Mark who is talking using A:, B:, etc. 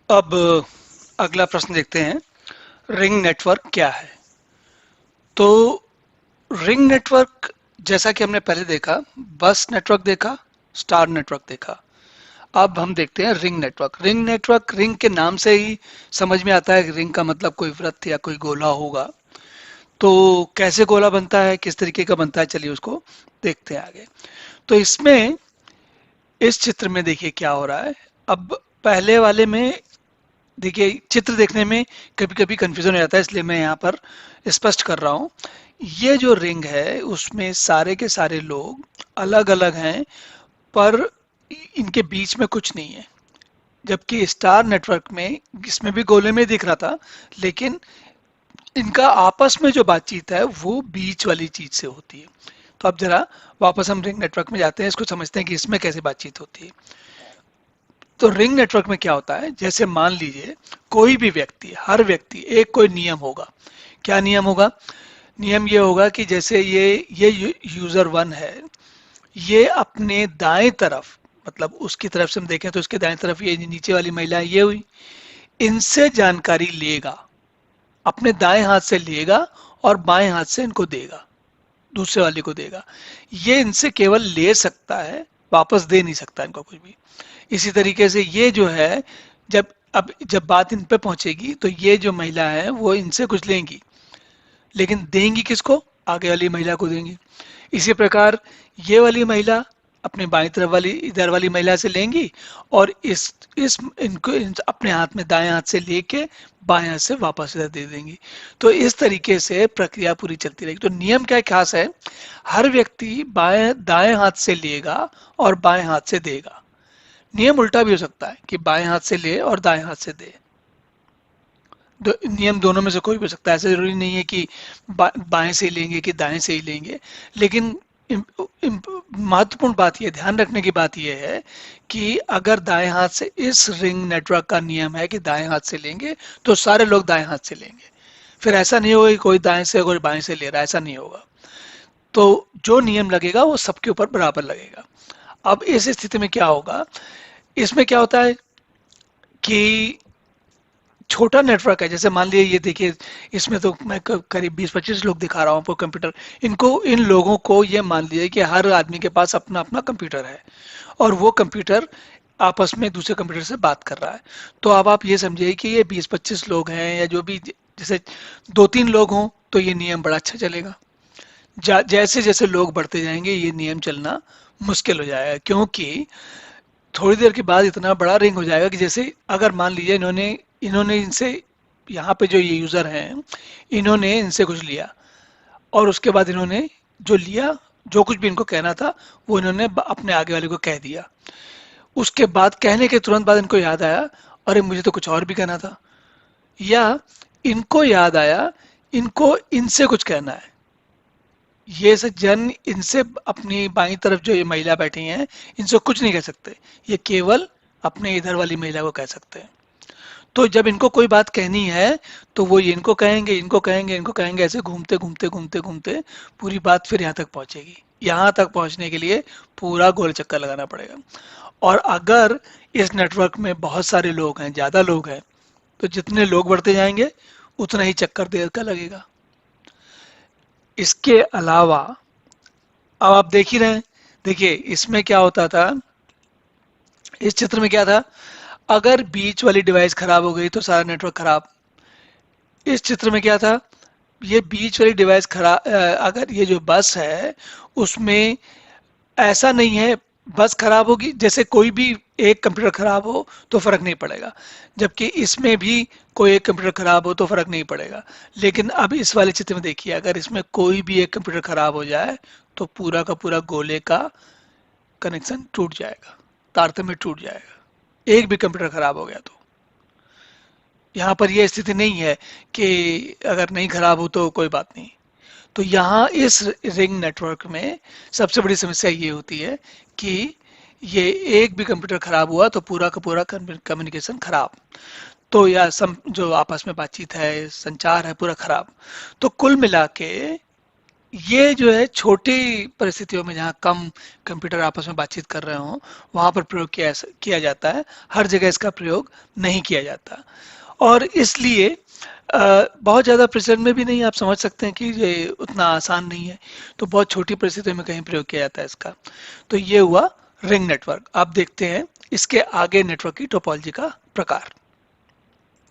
A: अब अगला प्रश्न देखते हैं। रिंग नेटवर्क क्या है? तो रिंग नेटवर्क, जैसा कि हमने पहले देखा, बस नेटवर्क देखा, स्टार नेटवर्क देखा। अब हम देखते हैं ring network. Ring network, ring के नाम से ही समझ में आता है कि रिंग का मतलब कोई वृत्त या कोई गोला होगा। तो कैसे गोला बनता है, किस तरीके का बनता है, चलिए उसको देखते हैं आगे। तो इसमें, इस चित्र में देखिए क्या हो रहा है। अब पहले वाले में देखिए, चित्र देखने में कभी कभी कंफ्यूजन हो जाता है, इसलिए मैं यहाँ पर स्पष्ट कर रहा हूँ। ये जो रिंग है उसमें सारे के सारे लोग अलग अलग हैं, पर इनके बीच में कुछ नहीं है। जबकि स्टार नेटवर्क में, इसमें भी गोले में दिख रहा था, लेकिन इनका आपस में जो बातचीत है वो बीच वाली चीज से होती है। तो अब जरा वापस हम रिंग नेटवर्क में जाते हैं, इसको समझते हैं कि इसमें कैसे बातचीत होती है। तो रिंग नेटवर्क में क्या होता है, जैसे मान लीजिए कोई भी व्यक्ति, हर व्यक्ति, एक कोई नियम होगा। क्या नियम होगा? नियम ये होगा कि जैसे ये यूजर वन है, ये अपने दाएं तरफ, मतलब उसकी तरफ से हम देखें तो उसके दाएं तरफ ये नीचे वाली महिला ये हुई, इनसे जानकारी लेगा, अपने दाएं हाथ से लेगा और बाएं हाथ से इनको देगा, दूसरे वाले को देगा। ये इनसे केवल ले सकता है, वापस दे नहीं सकता इनको कुछ भी। इसी तरीके से ये जो है, जब बात इन पे पहुंचेगी तो ये जो महिला है वो इनसे कुछ लेंगी, लेकिन देंगी किसको? आगे वाली महिला को देंगी। इसी प्रकार ये वाली महिला अपने बाईं तरफ वाली, इधर वाली महिला से लेंगी, और इस इनको अपने हाथ में, दाएं हाथ से लेके बाएं हाथ से वापस इधर दे देंगी। तो इस तरीके से प्रक्रिया पूरी चलती रहेगी। तो नियम क्या खास है? हर व्यक्ति बाएं दाएं हाथ से लेगा और बाएं हाथ से देगा। नियम उल्टा भी हो सकता है कि बाएं हाथ से ले और दाएं हाथ से दे। नियम दोनों में से कोई भी हो सकता है, ऐसा जरूरी नहीं है कि बाएं से ही लेंगे कि दाएं से ही लेंगे। लेकिन महत्वपूर्ण बात यह, ध्यान रखने की बात यह है कि अगर दाएं हाथ से, इस रिंग नेटवर्क का नियम है कि दाएं हाथ से लेंगे तो सारे लोग दाएं हाथ से लेंगे। फिर ऐसा नहीं होगा कि कोई दाएं से कोई बाएं से ले रहा है, ऐसा नहीं होगा। तो जो नियम लगेगा वो सबके ऊपर बराबर लगेगा। अब इस स्थिति में क्या होगा? इसमें क्या होता है कि छोटा नेटवर्क है, जैसे मान लीजिए ये देखिए, इसमें तो मैं करीब 20-25 लोग दिखा रहा हूँ आपको कंप्यूटर। इनको, इन लोगों को ये मान लीजिए कि हर आदमी के पास अपना अपना कंप्यूटर है, और वो कंप्यूटर आपस में दूसरे कंप्यूटर से बात कर रहा है। तो अब आप ये समझिए कि ये 20-25 लोग हैं, या जो भी, जैसे 2-3 लोग हों तो ये नियम बड़ा अच्छा चलेगा। जैसे जैसे लोग बढ़ते जाएंगे ये नियम चलना मुश्किल हो जाएगा, क्योंकि थोड़ी देर के बाद इतना बड़ा रिंग हो जाएगा कि जैसे अगर मान लीजिए इन्होंने इन्होंने इनसे, यहाँ पे जो ये यूजर हैं, इन्होंने इनसे कुछ लिया, और उसके बाद इन्होंने जो लिया, जो कुछ भी इनको कहना था वो इन्होंने अपने आगे वाले को कह दिया। उसके बाद, कहने के तुरंत बाद इनको याद आया, अरे मुझे तो कुछ और भी कहना था। या इनको याद आया, इनको इनसे कुछ कहना है। ये सज्जन इनसे, अपनी बाईं तरफ जो ये महिला बैठी हैं, इनसे कुछ नहीं कह सकते। ये केवल अपने इधर वाली महिला को कह सकते हैं। तो जब इनको कोई बात कहनी है तो वो ये इनको कहेंगे, इनको कहेंगे, इनको कहेंगे, ऐसे घूमते घूमते घूमते घूमते पूरी बात फिर यहाँ तक पहुंचेगी। यहाँ तक पहुंचने के लिए पूरा गोल चक्कर लगाना पड़ेगा। और अगर इस नेटवर्क में बहुत सारे लोग हैं, ज्यादा लोग हैं, तो जितने लोग बढ़ते जाएंगे उतना ही चक्कर देर का लगेगा। इसके अलावा, अब आप देख ही रहे हैं, देखिए इसमें क्या होता था, इस चित्र में क्या था, अगर बीच वाली डिवाइस खराब हो गई तो सारा नेटवर्क खराब। इस चित्र में क्या था, ये बीच वाली डिवाइस खराब, अगर ये जो बस है उसमें ऐसा नहीं है, बस खराब होगी, जैसे कोई भी एक कंप्यूटर खराब हो तो फर्क नहीं पड़ेगा, जबकि इसमें भी कोई एक कंप्यूटर खराब हो तो फर्क नहीं पड़ेगा। लेकिन अब इस वाले चित्र में देखिए, अगर इसमें कोई भी एक कंप्यूटर खराब हो जाए तो पूरा का पूरा गोले का कनेक्शन टूट जाएगा, तारतम्य टूट जाएगा, एक भी कंप्यूटर खराब हो गया तो। यहाँ पर यह स्थिति नहीं है कि अगर नहीं खराब हो तो कोई बात नहीं। तो यहाँ इस रिंग नेटवर्क में सबसे बड़ी समस्या ये होती है कि ये एक भी कंप्यूटर खराब हुआ तो पूरा का पूरा कम्युनिकेशन खराब। तो या जो आपस में बातचीत है, संचार है, पूरा खराब। तो कुल मिला के ये जो है छोटी परिस्थितियों में जहाँ कम कंप्यूटर आपस में बातचीत कर रहे हों वहाँ पर प्रयोग किया जाता है। हर जगह इसका प्रयोग नहीं किया जाता और इसलिए बहुत ज़्यादा प्रेसिजन में भी नहीं, आप समझ सकते हैं कि ये उतना आसान नहीं है। तो बहुत छोटी परिस्थितियों में कहीं प्रयोग किया जाता है इसका। तो ये हुआ रिंग नेटवर्क। आप देखते हैं इसके आगे नेटवर्क की टोपोलॉजी का प्रकार।